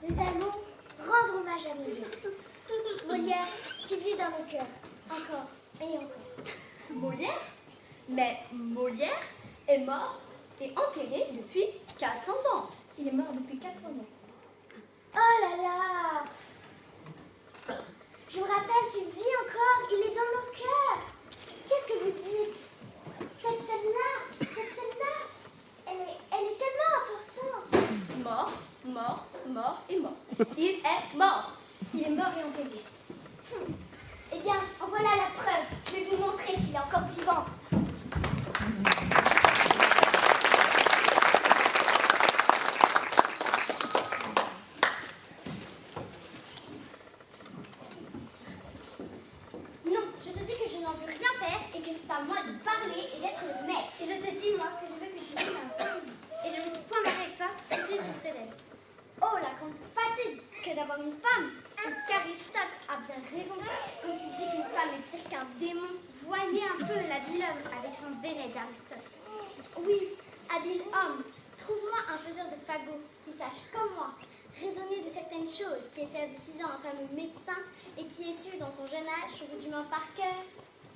nous allons rendre hommage à Molière. Molière qui vit dans nos cœurs, encore et encore. Molière? Mais Molière est mort et enterré depuis 400 ans. Il est mort depuis 400 ans. Oh là là! Je vous rappelle qu'il vit encore, il est dans nos cœurs. Qu'est-ce que vous dites? Cette scène-là, elle est tellement importante. Mort, mort, mort et mort. Il est mort. Il est mort et enterré. Eh bien, en voilà la preuve. Je vais vous montrer qu'il est encore vivant. Non, je te dis que je n'en veux rien faire et que c'est à moi de parler et d'être le maître. Et je te dis, moi, que je veux que tu viennes à la femme. Et je me suis point mariée avec toi, suffit de Frédéric. Oh, la grande fatigue que d'avoir une femme. Et qu'Aristote a bien raison quand il dit qu'une femme est pire qu'un démon. Voyez un peu la vie l'homme avec son bénet d'Aristote. Oui, habile homme, trouve-moi un faiseur de fagots qui sache, comme moi, raisonner de certaines choses, qui ait servi 6 ans un fameux médecin et qui ait su dans son jeune âge, rudiment par cœur,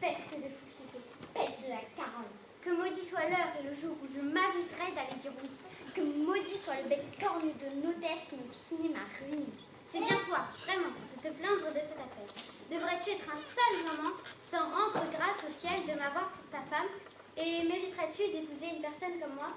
peste de fouchité, peste de la Caronne. Que maudit soit l'heure et le jour où je m'aviserai d'aller dire oui. Que maudit soit le bec cornu de notaire qui me fit signer ma ruine. C'est bien toi, vraiment, de te plaindre de cette affaire. Devrais-tu être un seul moment sans rendre grâce au ciel de m'avoir pour ta femme? Et mériterais-tu d'épouser une personne comme moi?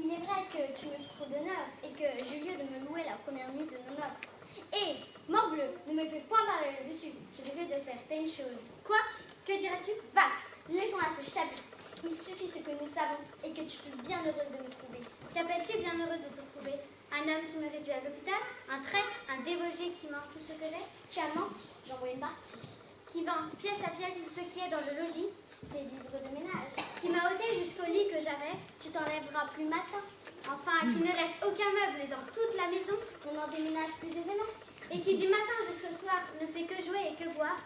Il est vrai que tu me fais trop d'honneur et que j'ai lieu de me louer la première nuit de nos noces. Et, morbleu, ne me fais point parler là-dessus. Je rêve de certaines choses. Quoi? Que dirais-tu? Basta, laissons à ce chapitre. Il suffit ce que nous savons et que tu fus bien heureuse de me trouver. Qu'appelles-tu bien heureuse de te trouver? Un homme qui me réduit à l'hôpital? Un traître? Un débauché qui mange tout ce que j'ai? Tu as menti, j'en vois une partie. Qui vend pièce à pièce tout ce qui est dans le logis? C'est vivre de ménage. Qui m'a ôté jusqu'au lit que j'avais? Tu t'enlèveras plus matin. Enfin, qui ne laisse aucun meuble dans toute la maison? On en déménage plus aisément. Et qui du matin jusqu'au soir ne fait que jouer et que boire?